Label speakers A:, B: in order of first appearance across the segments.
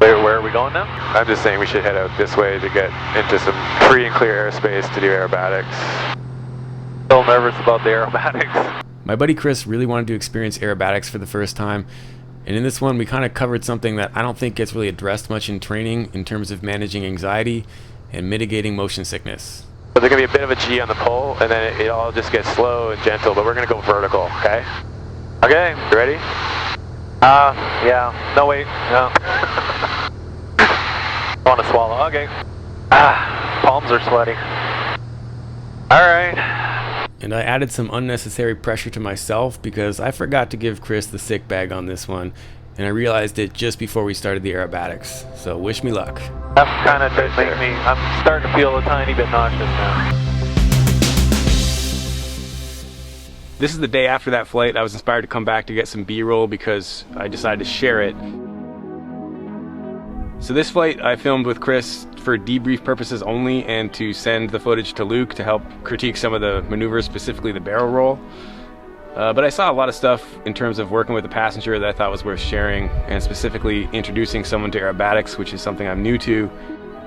A: Where are we going now?
B: I'm just saying we should head out this way to get into some free and clear airspace to do aerobatics.
A: Still nervous about the aerobatics.
C: My buddy Chris really wanted to experience aerobatics for the first time, and in this one we kind of covered something that I don't think gets really addressed much in training in terms of managing anxiety and mitigating motion sickness.
B: So there's going to be a bit of a G on the pull, and then it all just gets slow and gentle, but we're going to go vertical, okay? Okay, you ready?
A: Yeah. No, wait. No. I want to swallow. Okay. Palms are sweaty. Alright.
C: And I added some unnecessary pressure to myself because I forgot to give Chris the sick bag on this one, and I realized it just before we started the aerobatics. So wish me luck.
A: That kind of does make me, I'm starting to feel a tiny bit nauseous now.
D: This is the day after that flight. I was inspired to come back to get some B-roll because I decided to share it. So this flight I filmed with Chris for debrief purposes only and to send the footage to Luke to help critique some of the maneuvers, specifically the barrel roll. But I saw a lot of stuff in terms of working with a passenger that I thought was worth sharing, and specifically introducing someone to aerobatics, which is something I'm new to.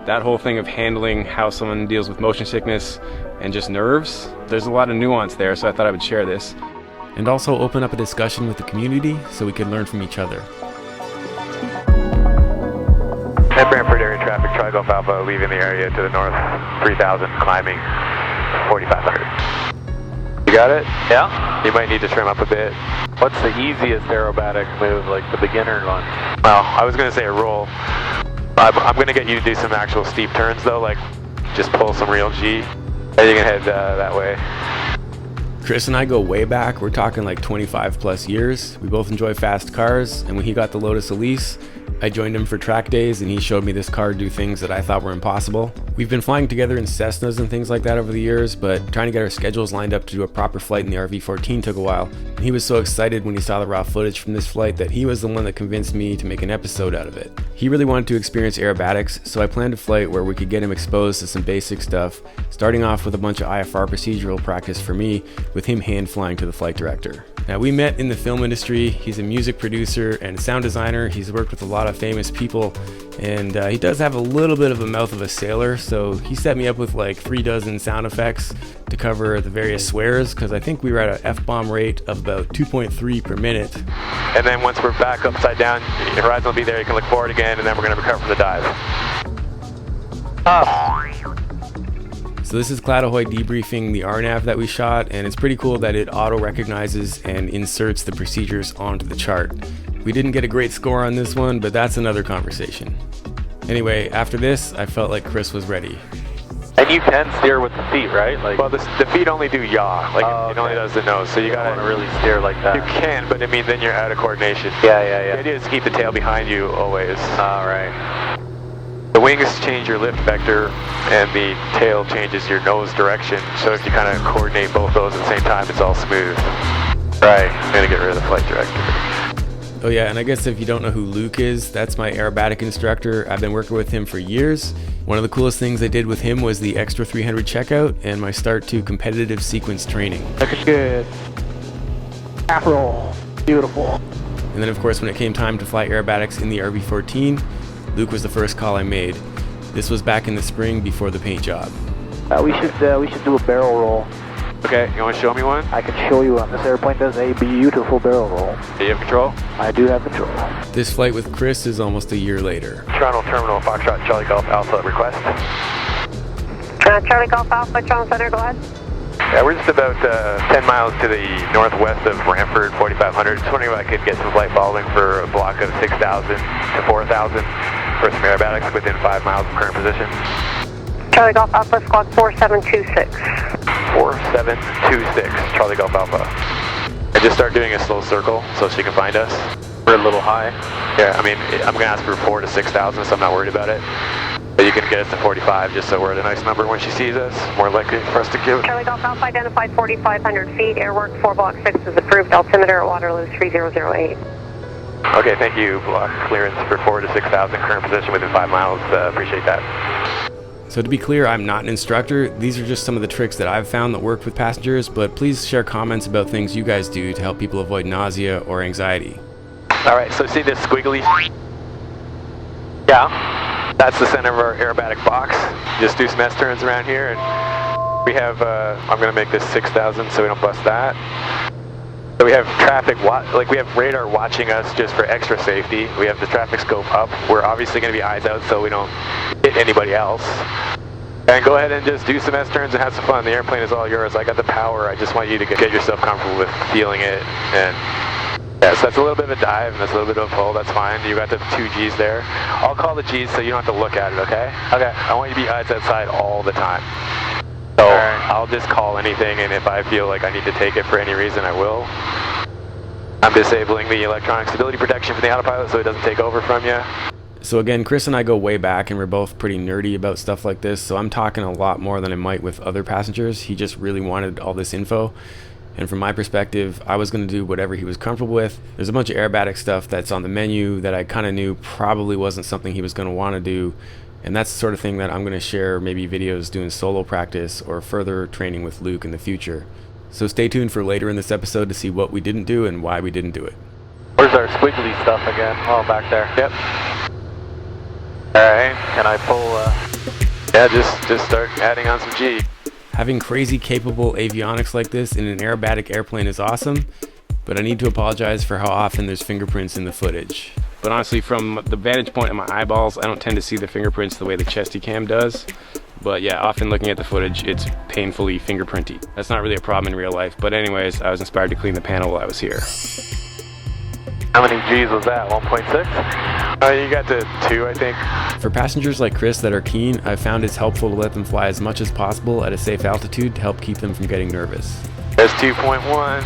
D: That whole thing of handling how someone deals with motion sickness and just nerves, there's a lot of nuance there, so I thought I would share this.
C: And also open up a discussion with the community so we can learn from each other.
B: At Brantford area traffic, Charlie Golf Alpha leaving the area to the north, 3000, climbing 4500. You got it?
A: Yeah?
B: You might need to trim up a bit.
A: What's the easiest aerobatic move, like the beginner one?
B: Well, I was going to say a roll. I'm going to get you to do some actual steep turns though, like just pull some real G. And you can head that way.
C: Chris and I go way back. We're talking like 25 plus years. We both enjoy fast cars, and when he got the Lotus Elise, I joined him for track days and he showed me this car do things that I thought were impossible. We've been flying together in Cessnas and things like that over the years, but trying to get our schedules lined up to do a proper flight in the RV-14 took a while. And he was so excited when he saw the raw footage from this flight that he was the one that convinced me to make an episode out of it. He really wanted to experience aerobatics, so I planned a flight where we could get him exposed to some basic stuff, starting off with a bunch of IFR procedural practice for me, with him hand flying to the flight director. Now, we met in the film industry. He's a music producer and sound designer. He's worked with a lot of famous people, and he does have a little bit of a mouth of a sailor, so he set me up with like 3 dozen sound effects to cover the various swears, because I think we were at an F-bomb rate of about 2.3 per minute.
B: And then once we're back upside down, your horizon will be there, you can look forward again, and then we're going to recover from the dive.
C: So this is CloudAhoy debriefing the RNAV that we shot, and it's pretty cool that it auto-recognizes and inserts the procedures onto the chart. We didn't get a great score on this one, but that's another conversation. Anyway, after this, I felt like Chris was ready.
A: And you can steer with the feet, right? Like,
B: Well, the feet only do yaw, like it only does the nose, so you
A: don't
B: gotta
A: want to really steer like that.
B: You can, but I mean, then you're out of coordination.
A: Yeah.
B: The idea is to keep the tail behind you always.
A: All right.
B: The wings change your lift vector, and the tail changes your nose direction. So if you kind of coordinate both those at the same time, it's all smooth. Right, I'm gonna get rid of the flight director.
C: Oh yeah, and I guess if you don't know who Luke is, that's my aerobatic instructor. I've been working with him for years. One of the coolest things I did with him was the Extra 300 checkout and my start to competitive sequence training.
E: Looking good. Half roll. Beautiful.
C: And then of course when it came time to fly aerobatics in the RV-14, Luke was the first call I made. This was back in the spring before the paint job.
E: We should do a barrel roll.
B: Okay, you want to show me one?
E: I can show you one. This airplane does a beautiful barrel roll.
B: Do you have control?
E: I do have control.
C: This flight with Chris is almost a year later.
B: Toronto Terminal, Foxtrot, Charlie Golf Alpha, request.
F: Charlie Golf Alpha, Toronto Center, go ahead.
B: Yeah, we're just about 10 miles to the northwest of Brantford, 4500. Just wondering if I could get some flight following for a block of 6,000 to 4,000 for some aerobatics within 5 miles of current position.
F: Charlie Golf Alpha, squawk 4726.
B: 4726, Charlie Golf Alpha. And just start doing a slow circle so she can find us.
A: We're a little high.
B: Yeah, I mean, I'm going to ask for 4,000 to 6,000, so I'm not worried about it. But you can get us to 45 just so we're at a nice number when she sees us. More likely for us to give.
F: Charlie Golf Alpha identified 4,500 feet. Airwork 4 block 6 is approved. Altimeter at Waterloo 3008.
B: Okay, thank you. Block clearance for 4,000 to 6,000, current position within 5 miles. Appreciate that.
C: So to be clear, I'm not an instructor. These are just some of the tricks that I've found that work with passengers, but please share comments about things you guys do to help people avoid nausea or anxiety.
B: All right, so see this squiggly? Yeah. That's the center of our aerobatic box. Just do some S turns around here, and we have, I'm going to make this 6,000 so we don't bust that. So we have traffic, like we have radar watching us just for extra safety. We have the traffic scope up. We're obviously going to be eyes out so we don't hit anybody else. And go ahead and just do some S-turns and have some fun. The airplane is all yours. I got the power. I just want you to get yourself comfortable with feeling it. And yeah, so that's a little bit of a dive and that's a little bit of a pull. That's fine. You got the 2 Gs there. I'll call the Gs so you don't have to look at it, okay? Okay. I want you to be eyes outside all the time. So I'll just call anything, and if I feel like I need to take it for any reason, I will. I'm disabling the electronic stability protection for the autopilot so it doesn't take over from you.
C: So again, Chris and I go way back and we're both pretty nerdy about stuff like this, so I'm talking a lot more than I might with other passengers. He just really wanted all this info, and from my perspective, I was going to do whatever he was comfortable with. There's a bunch of aerobatic stuff that's on the menu that I kind of knew probably wasn't something he was going to want to do, and that's the sort of thing that I'm going to share maybe videos doing solo practice or further training with Luke in the future. So stay tuned for later in this episode to see what we didn't do and why we didn't do it.
A: Where's our squiggly stuff again? Oh, back there.
B: Yep.
A: Alright, can I pull,
B: Yeah, just start adding on some G.
C: Having crazy capable avionics like this in an aerobatic airplane is awesome, but I need to apologize for how often there's fingerprints in the footage.
D: But honestly, from the vantage point of my eyeballs, I don't tend to see the fingerprints the way the chesty cam does. But yeah, often looking at the footage, it's painfully fingerprinty. That's not really a problem in real life, but anyways, I was inspired to clean the panel while I was here.
A: how many Gs was that, 1.6?
B: You got the 2, I think.
C: For passengers like Chris that are keen, I've found it's helpful to let them fly as much as possible at a safe altitude to help keep them from getting nervous.
B: There's 2.1.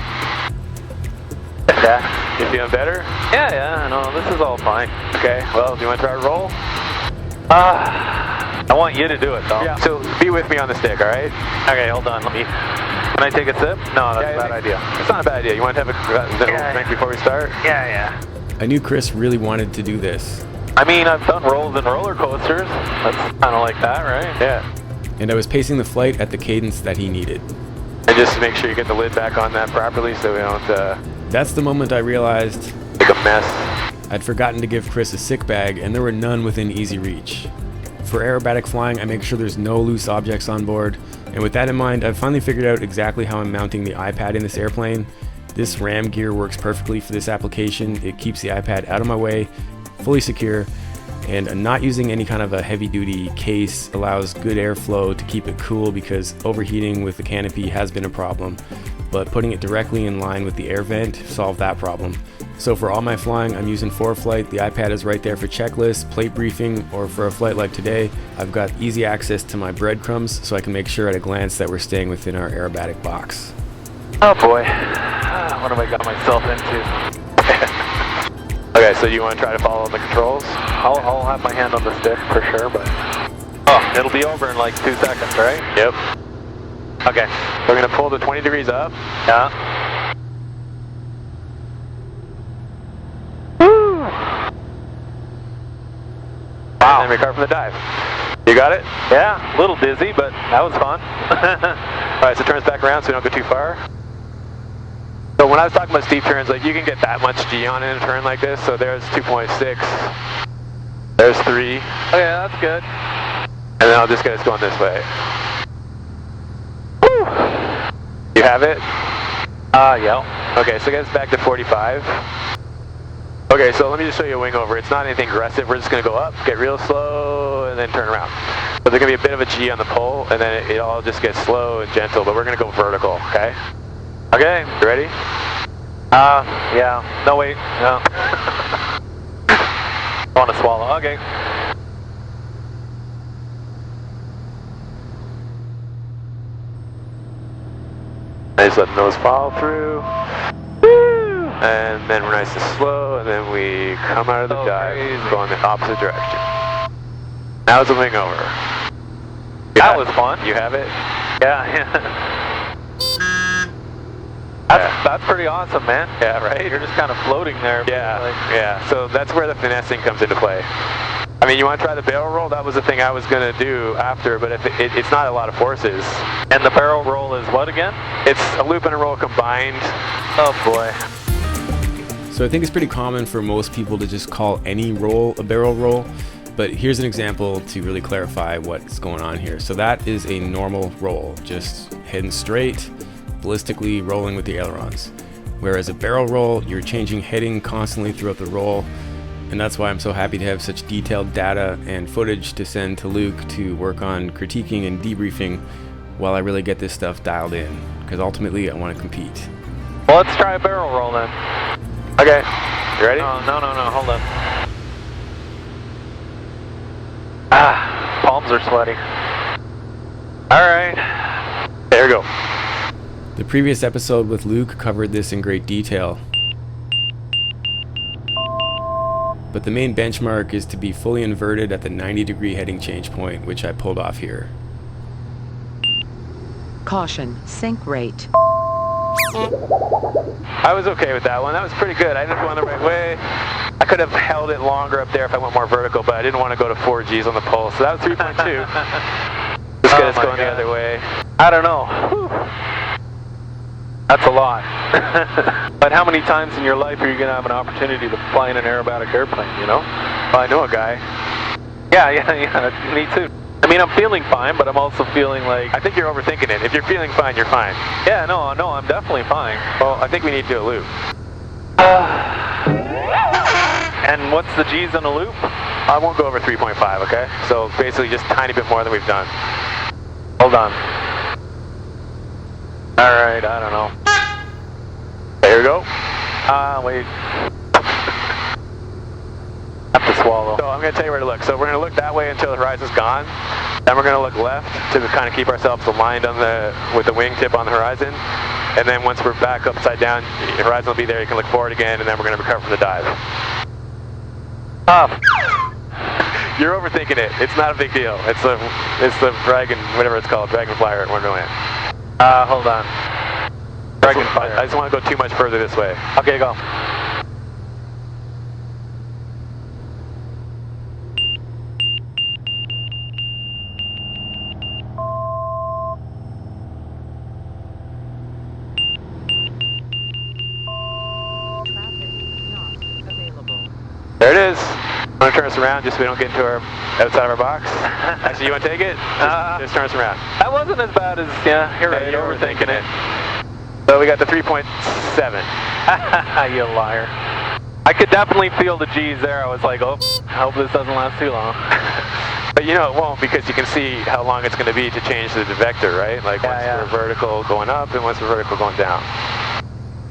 A: Yeah.
B: You feeling better?
A: Yeah, no, this is all fine.
B: Okay, well, do you want to try a roll?
A: I want you to do it, though.
B: Yeah. So be with me on the stick, alright?
A: Okay, hold on, can I take a sip? No, that's a bad idea.
B: It's not a bad idea. You want to have a drink before we start?
A: Yeah.
C: I knew Chris really wanted to do this,
A: I mean, I've done rolls and roller coasters. That's kind of like that, right?
B: Yeah.
C: and I was pacing the flight at the cadence that he needed.
B: And just make sure you get the lid back on that properly so we don't
C: That's the moment I realized
B: make a mess.
C: I'd forgotten to give Chris a sick bag, and there were none within easy reach. For aerobatic flying, I make sure there's no loose objects on board, and with that in mind, I've finally figured out exactly how I'm mounting the iPad in this airplane. This RAM gear works perfectly for this application. It keeps the iPad out of my way, fully secure, and not using any kind of a heavy-duty case allows good airflow to keep it cool because overheating with the canopy has been a problem, but putting it directly in line with the air vent solved that problem. So for all my flying, I'm using Flight. The iPad is right there for checklists, plate briefing, or for a flight like today, I've got easy access to my breadcrumbs so I can make sure at a glance that we're staying within our aerobatic box.
A: Oh boy, what have I got myself into?
B: Okay, so you want to try to follow the controls?
A: I'll have my hand on the stick for sure, but... Oh, it'll be over in like 2 seconds, right?
B: Yep.
A: Okay.
B: We're going to pull the 20 degrees up.
A: Yeah.
B: Wow. And recover from the dive. You got it?
A: Yeah, a little dizzy, but that was fun.
B: Alright, so turns back around so we don't go too far. So when I was talking about steep turns, like you can get that much G on in a turn like this. So there's 2.6. There's 3.
A: Okay, that's good.
B: And then I'll just get us going this way. Woo! You have it?
A: Yeah.
B: Okay, so get us back to 45. Okay, so let me just show you a wing over. It's not anything aggressive. We're just going to go up, get real slow, and then turn around. So there's going to be a bit of a G on the pull, and then it all just gets slow and gentle, but we're going to go vertical, okay? Okay, you ready?
A: Yeah. No, wait. No. I want to swallow. Okay.
B: I just let the nose follow through. Woo! And then we're nice and slow, and then we come out of the dive, go in the opposite direction. Now it's a wing over.
A: That was fun.
B: You have it?
A: Yeah. That's pretty awesome, man.
B: Yeah, right?
A: You're just kind of floating there.
B: Yeah,
A: like,
B: yeah. So that's where the finessing comes into play. I mean, you want to try the barrel roll? That was the thing I was going to do after, but if it's not a lot of forces.
A: And the barrel roll is what again?
B: It's a loop and a roll combined.
A: Oh boy.
C: So I think it's pretty common for most people to just call any roll a barrel roll, But here's an example to really clarify what's going on here. So that is a normal roll, just heading straight, ballistically rolling with the ailerons. Whereas a barrel roll, you're changing heading constantly throughout the roll. And that's why I'm so happy to have such detailed data and footage to send to Luke to work on critiquing and debriefing while I really get this stuff dialed in. Because ultimately, I want to compete.
A: Well, let's try a barrel roll then.
B: Okay, you ready?
A: Oh, no, hold on. Ah, palms are sweaty.
B: Alright, there we go.
C: The previous episode with Luke covered this in great detail. But the main benchmark is to be fully inverted at the 90-degree heading change point, which I pulled off here.
G: Caution, sink rate.
B: I was okay with that one. That was pretty good. I didn't go the right way. I could have held it longer up there if I went more vertical, but I didn't want to go to 4 Gs on the pulse. So that was 3.2. It's good it's going the other way.
A: I don't know. Whew. That's a lot. But how many times in your life are you going to have an opportunity to fly in an aerobatic airplane, you know?
B: Well, I know a guy.
A: Yeah, me too. I mean, I'm feeling fine, but I'm also feeling like...
B: I think you're overthinking it. If you're feeling fine, you're fine.
A: Yeah, no, I'm definitely fine.
B: Well, I think we need to do a loop.
A: And what's the G's on a loop?
B: I won't go over 3.5, okay? So basically just a tiny bit more than we've done.
A: Hold on. Alright, I don't know.
B: There we go.
A: Wait. Have to swallow.
B: So I'm going to tell you where to look. So we're going to look that way until the horizon's gone. Then we're going to look left to kind of keep ourselves aligned on with the wingtip on the horizon. And then once we're back upside down, the horizon will be there. You can look forward again, and then we're going to recover from the dive.
A: Up.
B: You're overthinking it. It's not a big deal. It's the dragon, whatever it's called, dragonflyer at Wonderland.
A: Hold on. Dragonflyer.
B: I just want to go too much further this way.
A: Okay, go.
B: There it is. I'm going to turn us around just so we don't get into outside of our box. Actually, you want to take it? Just turn us around.
A: That wasn't as bad as, yeah, you're right,
B: You're
A: you're
B: overthinking it. So we got the 3.7.
A: You liar. I could definitely feel the G's there. I was like, oh, I hope this doesn't last too long.
B: But you know it won't, because you can see how long it's going to be to change the vector, right? Like once we're vertical going up and once we're vertical going down.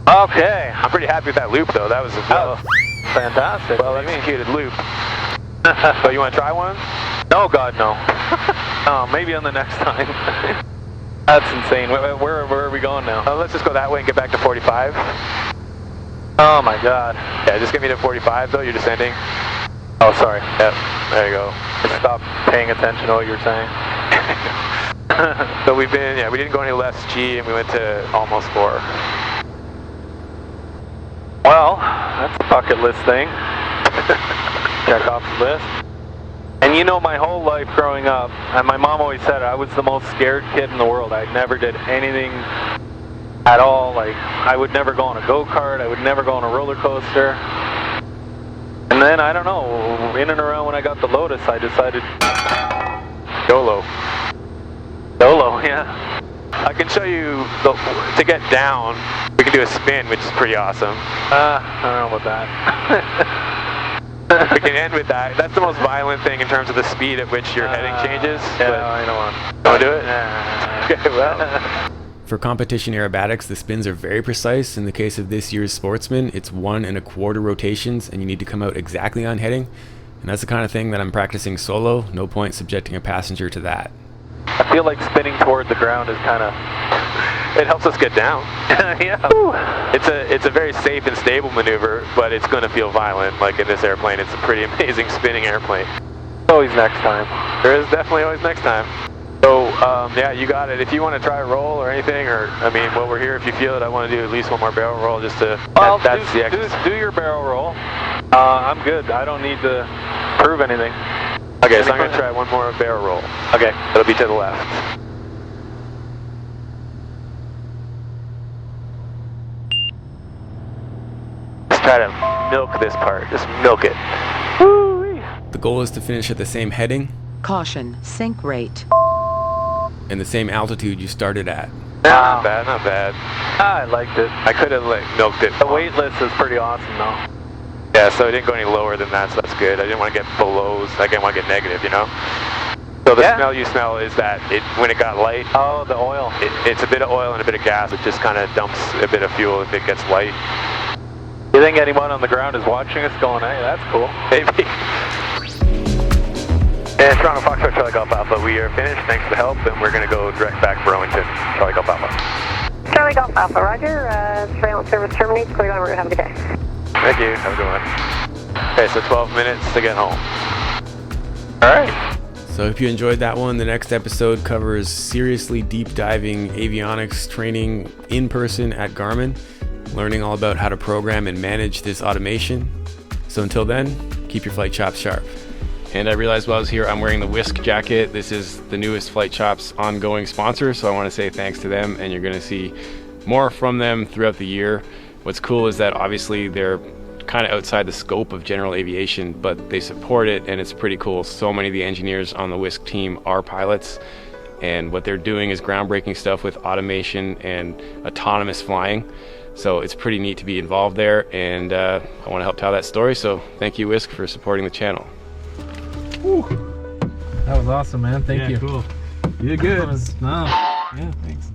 A: Okay.
B: I'm pretty happy with that loop, though. That was
A: fantastic.
B: Well executed loop. So you want to try one?
A: No, God, no. Oh, maybe on the next time. That's insane. Where are we going now?
B: Let's just go that way and get back to 45.
A: Oh my God.
B: Yeah, just get me to 45 though. You're descending.
A: Oh, sorry.
B: Yep. There you go.
A: I stopped paying attention to what you were saying.
B: So we didn't go any less G, and we went to almost 4.
A: Well, that's a bucket list thing. Check off the list. And you know, my whole life growing up, and my mom always said I was the most scared kid in the world. I never did anything at all. Like, I would never go on a go-kart. I would never go on a roller coaster. And then, I don't know, in and around when I got the Lotus, I decided...
B: YOLO.
A: YOLO, yeah.
B: I can show you, to get down, we can do a spin, which is pretty awesome.
A: I don't know about that.
B: We can end with that. That's the most violent thing in terms of the speed at which your heading changes.
A: Yeah, I don't want to.
B: Don't do it? Okay, well.
C: For competition aerobatics, the spins are very precise. In the case of this year's Sportsman, it's 1 1/4 rotations, and you need to come out exactly on heading. And that's the kind of thing that I'm practicing solo. No point subjecting a passenger to that.
A: I feel like spinning toward the ground is kind of...
B: It helps us get down.
A: Yeah.
B: It's a very safe and stable maneuver, but it's going to feel violent. Like in this airplane, it's a pretty amazing spinning airplane.
A: Always next time.
B: There is definitely always next time. So, yeah, you got it. If you want to try a roll or anything, or, I mean, while we're here, if you feel it, I want to do at least one more barrel roll just to...
A: Well,
B: that's the exercise.
A: Do your barrel roll. I'm good. I don't need to prove anything.
B: Okay, so I'm going to try one more barrel roll.
A: Okay.
B: It'll be to the left. Let's try to milk this part. Just milk it.
C: The goal is to finish at the same heading
G: Caution, sink rate.
C: and the same altitude you started at.
B: Not bad, not bad.
A: I liked it.
B: I could have milked it.
A: The wait list is pretty awesome though.
B: Yeah, so I didn't go any lower than that, so that's good. I didn't want to get below, I didn't want to get negative, you know? So the smell you smell is that when it got light,
A: Oh, the oil.
B: it's a bit of oil and a bit of gas. It just kind of dumps a bit of fuel if it gets light.
A: You think anyone on the ground is watching us going, hey, that's cool?
B: Maybe. And Toronto Foxtrot, Charlie Golf Alpha, we are finished. Thanks for the help, and we're going to go direct back Burlington. Charlie Golf Alpha.
F: Charlie Golf Alpha, roger. Surveillance service terminates. Clear on. We're going to have a good day.
B: Thank you. Have a good one. Okay, so 12 minutes to get home.
A: All right.
C: So if you enjoyed that one, the next episode covers seriously deep diving avionics training in person at Garmin, learning all about how to program and manage this automation. So until then, keep your flight chops sharp.
D: And I realized while I was here, I'm wearing the Whisk jacket. This is the newest FlightChops ongoing sponsor, so I want to say thanks to them, and you're going to see more from them throughout the year. What's cool is that obviously they're kind of outside the scope of general aviation, but they support it, and it's pretty cool. So many of the engineers on the Whisk team are pilots, and what they're doing is groundbreaking stuff with automation and autonomous flying. So it's pretty neat to be involved there, and I want to help tell that story, so thank you, Whisk, for supporting the channel.
H: That was awesome, man. Thank you.
I: Cool. You did good.
H: Yeah, thanks.